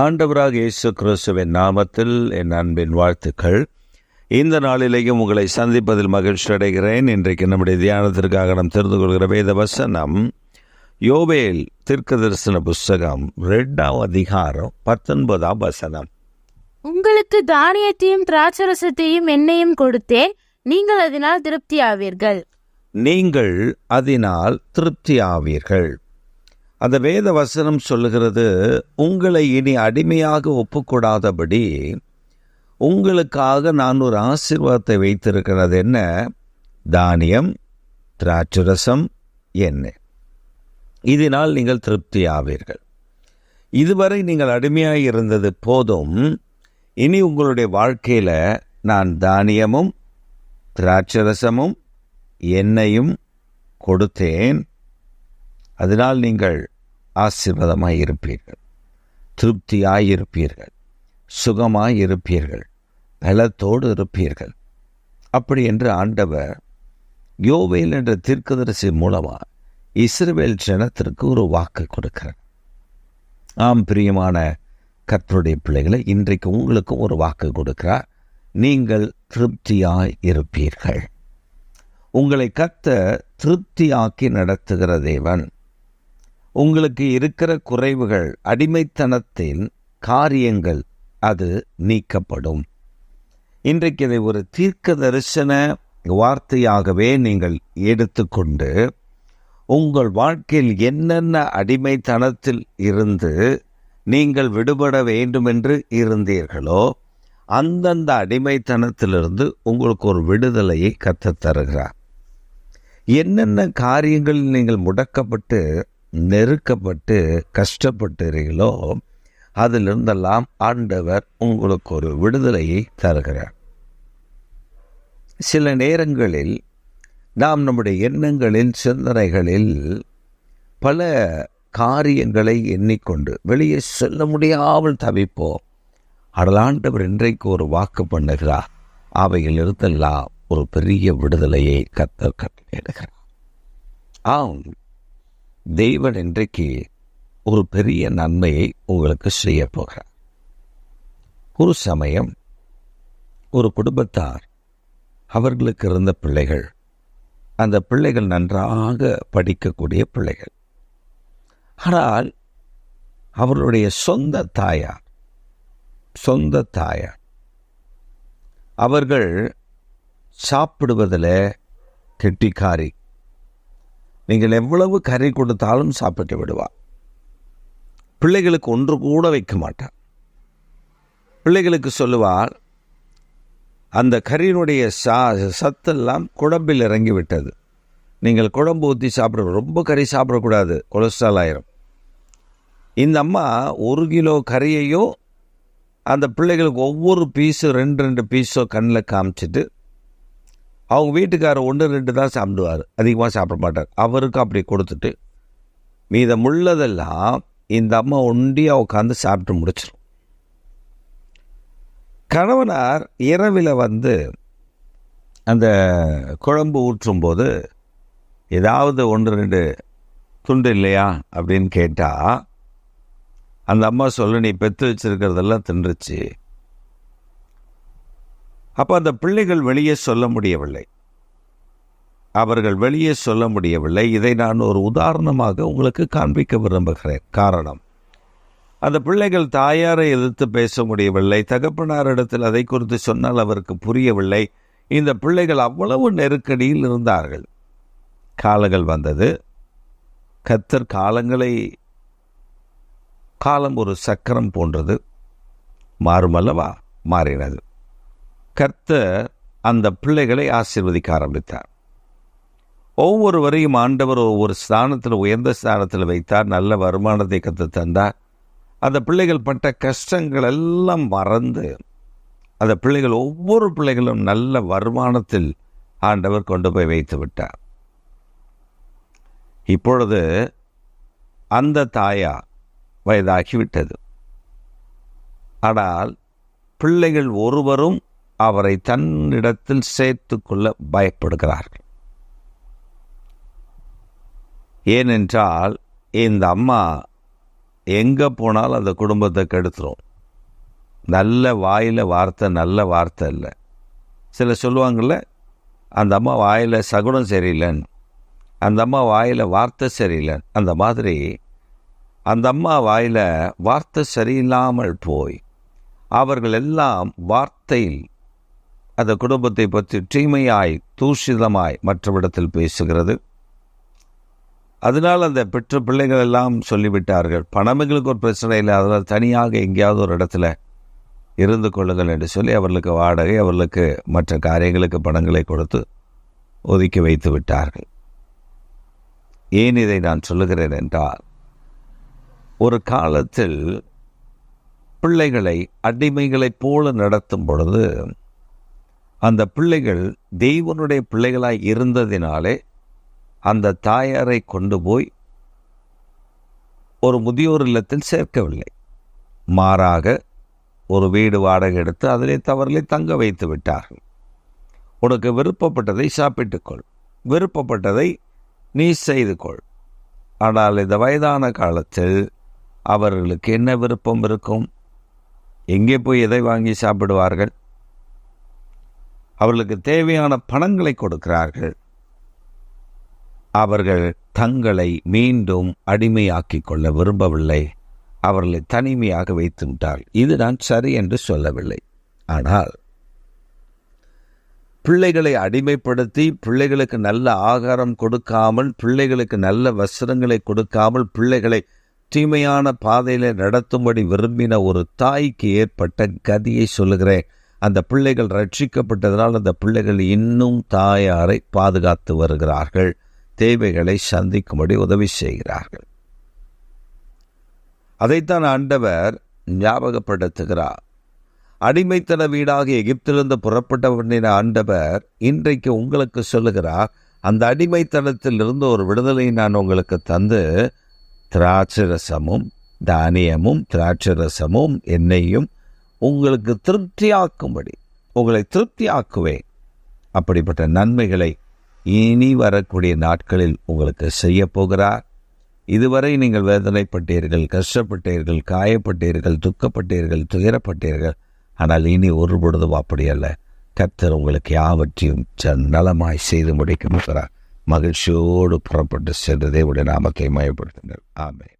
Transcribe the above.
ஆண்டவராக இயேசு கிறிஸ்துவின் நாமத்தில் என் அன்பின் வாழ்த்துக்கள். இந்த நாளிலேயும் உங்களை சந்திப்பதில் மகிழ்ச்சி அடைகிறேன். இன்றைக்கு நம்முடைய தியானத்திற்காக நாம் தெரிந்து கொள்கிற வேத வசனம் யோவேல் தீர்க்கதரிசன புஸ்தகம் 2ஆம் அதிகாரம் 19ஆம் வசனம். உங்களுக்கு தானியத்தையும் திராட்சரசத்தையும் எண்ணெயும் கொடுத்தேன், நீங்கள் அதனால் திருப்தியாவீர்கள். நீங்கள் அதனால் திருப்தியாவீர்கள். அந்த வேத வசனம் சொல்லுகிறது, உங்களை இனி அடிமையாக ஒப்புக்கூடாதபடி உங்களுக்காக நான் ஒரு ஆசீர்வாதத்தை வைத்திருக்கிறது. என்ன? தானியம், திராட்சரசம், எண்ணெய். இதனால் நீங்கள் திருப்தி ஆவீர்கள். இதுவரை நீங்கள் அடிமையாக இருந்தது போதும். இனி உங்களுடைய வாழ்க்கையில் நான் தானியமும் திராட்சரசமும் எண்ணெயும் கொடுத்தேன். அதனால் நீங்கள் ஆசீர்வாதமாய் இருப்பீர்கள், திருப்தியாய் இருப்பீர்கள், சுகமாய் இருப்பீர்கள், பலத்தோடு இருப்பீர்கள். அப்படி என்று ஆண்டவர் யோவேல் என்ற தீர்க்கதரிசி மூலமாக இஸ்ரவேல் ஜனத்திற்கு ஒரு வாக்கு கொடுக்கிறார். ஆம் பிரியமான கர்த்தருடைய பிள்ளைகளை, இன்றைக்கு உங்களுக்கும் ஒரு வாக்கு கொடுக்கிறார். நீங்கள் திருப்தியாய் இருப்பீர்கள். உங்களை கர்த்தர் திருப்தியாக்கி நடத்துகிற தேவன். உங்களுக்கு இருக்கிற குறைவுகள், அடிமைத்தனத்தின் காரியங்கள், அது நீக்கப்படும். இன்றைக்கு இதை ஒரு தீர்க்க தரிசன வார்த்தையாகவே நீங்கள் எடுத்துக்கொண்டு உங்கள் வாழ்க்கையில் என்னென்ன அடிமைத்தனத்தில் இருந்து நீங்கள் விடுபட வேண்டுமென்று இருந்தீர்களோ அந்தந்த அடிமைத்தனத்திலிருந்து உங்களுக்கு ஒரு விடுதலையை கற்றுத் தருகிறார். என்னென்ன காரியங்களில் நீங்கள் முடக்கப்பட்டு நெருக்கப்பட்டு கஷ்டப்பட்டீர்களோ அதிலிருந்தெல்லாம் ஆண்டவர் உங்களுக்கு ஒரு விடுதலையை தருகிறார். சில நேரங்களில் நாம் நம்முடைய எண்ணங்களில், சிந்தனைகளில் பல காரியங்களை எண்ணிக்கொண்டு வெளியே சொல்ல முடியாமல் தவிப்போம். ஆண்டவர் இன்றைக்கு ஒரு வாக்கு பண்ணுகிறார். அவையிலிருந்தெல்லாம் ஒரு பெரிய விடுதலையை கர்த்தர் கட்டளையிடுகிறார். ஆம், தேவன் இன்றைக்கு ஒரு பெரிய நன்மையை உங்களுக்கு செய்ய போகிறார். ஒரு சமயம் ஒரு குடும்பத்தார், அவர்களுக்கு இருந்த பிள்ளைகள், அந்த பிள்ளைகள் நன்றாக படிக்கக்கூடிய பிள்ளைகள். ஆனால் அவர்களுடைய சொந்த தாயார் அவர்கள் சாப்பிடுவதில் கெட்டிக்காரி. நீங்கள் எவ்வளவு கறி கொடுத்தாலும் சாப்பிட்டு விடுவார். பிள்ளைகளுக்கு ஒன்று கூட வைக்க மாட்டார். பிள்ளைகளுக்கு சொல்லுவார், அந்த கறியினுடைய சத்தெல்லாம் குழம்பில் இறங்கி விட்டது, நீங்கள் குழம்பு ஊற்றி சாப்பிட, ரொம்ப கறி சாப்பிடக்கூடாது, கொலஸ்ட்ரால் ஆயிரும். இந்த அம்மா 1 கிலோ கறியையும் அந்த பிள்ளைகளுக்கு ஒவ்வொரு பீஸு 2 பீஸோ கண்ணில் காமிச்சிட்டு, அவங்க வீட்டுக்காரர் 1-2 தான் சாப்பிடுவார், அதிகமாக சாப்பிட மாட்டார். அவருக்கு அப்படி கொடுத்துட்டு மீதமுள்ளதெல்லாம் இந்த அம்மா ஒண்டியாக உட்காந்து சாப்பிட்டு முடிச்சிடும். கணவனார் இரவில் அந்த குழம்பு ஊற்றும்போது ஏதாவது 1-2 துண்டு இல்லையா அப்படின்னு கேட்டால் அந்த அம்மா சொல்ல, நீ பெற்று வச்சிருக்கிறதெல்லாம் தின்றுச்சு. அப்போ அந்த பிள்ளைகள் வெளியே சொல்ல முடியவில்லை. அவர்கள் வெளியே சொல்ல முடியவில்லை. இதை நான் ஒரு உதாரணமாக உங்களுக்கு காண்பிக்க விரும்புகிறேன். காரணம், அந்த பிள்ளைகள் தாயாரை எதிர்த்து பேச முடியவில்லை. தகப்பனாரிடத்தில் அதை குறித்து சொன்னால் அவருக்கு புரியவில்லை. இந்த பிள்ளைகள் அவ்வளவு நெருக்கடியில் இருந்தார்கள். காலங்கள் வந்தது. கர்த்தர் காலம் ஒரு சக்கரம் போன்றது, மாறுமல்லவா? மாறினது. கர்த்தர் அந்த பிள்ளைகளை ஆசீர்வதிக்க ஆரம்பித்தார். ஒவ்வொருவரையும் ஆண்டவர் ஒவ்வொரு ஸ்தானத்தில், உயர்ந்த ஸ்தானத்தில் வைத்தார். நல்ல வருமானத்தை கற்றுத் தந்தார். அந்த பிள்ளைகள் பட்ட கஷ்டங்கள் எல்லாம் மறந்து அந்த பிள்ளைகள், ஒவ்வொரு பிள்ளைகளும் நல்ல வருமானத்தில் ஆண்டவர் கொண்டு போய் வைத்து விட்டார். இப்பொழுது அந்த தாயார் வயதாகிவிட்டது. ஆனால் பிள்ளைகள் ஒருவரும் அவரை தன்னிடத்தில் சேர்த்து கொள்ள பயப்படுகிறார்கள். ஏனென்றால் இந்த அம்மா எங்கே போனாலும் அந்த குடும்பத்தை கெடுத்துரும். நல்ல வாயில் வார்த்தை நல்ல வார்த்தை இல்லை. சில சொல்லுவாங்கள்ல, அந்த அம்மா வாயில் சகுனம் சரியில்லைன்னு, அந்த அம்மா வாயில் வார்த்தை சரியில்லைன்னு. அந்த மாதிரி அந்த அம்மா வாயில் வார்த்தை சரியில்லாமல் போய் அவர்கள் எல்லாம் வார்த்தையில் அந்த குடும்பத்தை பற்றி தீமையாய் தூஷிதமாய் மற்றவிடத்தில் பேசுகிறது. அதனால் அந்த பெற்ற பிள்ளைகள் எல்லாம் சொல்லிவிட்டார்கள், பணமைகளுக்கு ஒரு பிரச்சனை இல்லை, அதனால் தனியாக எங்கேயாவது ஒரு இடத்துல இருந்து கொள்ளுங்கள் என்று சொல்லி அவர்களுக்கு வாடகை, அவர்களுக்கு மற்ற காரியங்களுக்கு பணங்களை கொடுத்து ஒதுக்கி வைத்து விட்டார்கள். ஏன் இதை நான் சொல்லுகிறேன் என்றால், ஒரு காலத்தில் பிள்ளைகளை அடிமைகளைப் போல நடத்தும் பொழுது அந்த பிள்ளைகள் தெய்வனுடைய பிள்ளைகளாய் இருந்ததினாலே அந்த தாயாரை கொண்டு போய் ஒரு முதியோர் இல்லத்தில் சேர்க்கவில்லை. மாறாக ஒரு வீடு வாடகை எடுத்து அதிலே தவறிலே தங்க வைத்து விட்டார்கள். உனக்கு விருப்பப்பட்டதை சாப்பிட்டுக்கொள், விருப்பப்பட்டதை நீ செய்து கொள். ஆனால் இந்த வயதான காலத்தில் அவர்களுக்கு என்ன விருப்பம் இருக்கும்? எங்கே போய் எதை வாங்கி சாப்பிடுவார்கள்? அவர்களுக்கு தேவையான பணங்களை கொடுக்கிறார்கள். அவர்கள் தங்களை மீண்டும் அடிமையாக்கிக் கொள்ள விரும்பவில்லை. அவர்களை தனிமையாக வைத்து விட்டார்கள். இது நான் சரி என்று சொல்லவில்லை. ஆனால் பிள்ளைகளை அடிமைப்படுத்தி பிள்ளைகளுக்கு நல்ல ஆகாரம் கொடுக்காமல், பிள்ளைகளுக்கு நல்ல வஸ்திரங்களை கொடுக்காமல், பிள்ளைகளை தீமையான பாதையில் நடத்தும்படி விரும்பின ஒரு தாய்க்கு ஏற்பட்ட கதியை சொல்லுகிறேன். அந்த பிள்ளைகள் ரட்சிக்கப்பட்டதனால் அந்த பிள்ளைகள் இன்னும் தாயாரை பாதுகாத்து வருகிறார்கள், தேவைகளை சந்திக்கும்படி உதவி செய்கிறார்கள். அதைத்தான் ஆண்டவர் ஞாபகப்படுத்துகிறார். அடிமைத்தன வீடாக எகிப்திலிருந்து புறப்பட்டவனின் ஆண்டவர் இன்றைக்கு உங்களுக்கு சொல்லுகிறார், அந்த அடிமைத்தனத்திலிருந்து ஒரு விடுதலை நான் உங்களுக்கு தந்து திராட்சரசமும் தானியமும் திராட்சரசமும் எண்ணெயும் உங்களுக்கு திருப்தியாக்கும்படி உங்களை திருப்தியாக்குவேன். அப்படிப்பட்ட நன்மைகளை இனி வரக்கூடிய நாட்களில் உங்களுக்கு செய்ய போகிறார். இதுவரை நீங்கள் வேதனைப்பட்டீர்கள், கஷ்டப்பட்டீர்கள், காயப்பட்டீர்கள், துக்கப்பட்டீர்கள், துயரப்பட்டீர்கள். ஆனால் இனி ஒரு பொழுதும் அப்படியல்ல. கர்த்தர் உங்களுக்கு யாவற்றையும் நலமாய் செய்து முடிக்க போகிறார். மகிழ்ச்சியோடு புறப்பட்டு சென்று தேவனுடைய நாமத்தை மயப்படுத்தினர். ஆமென்.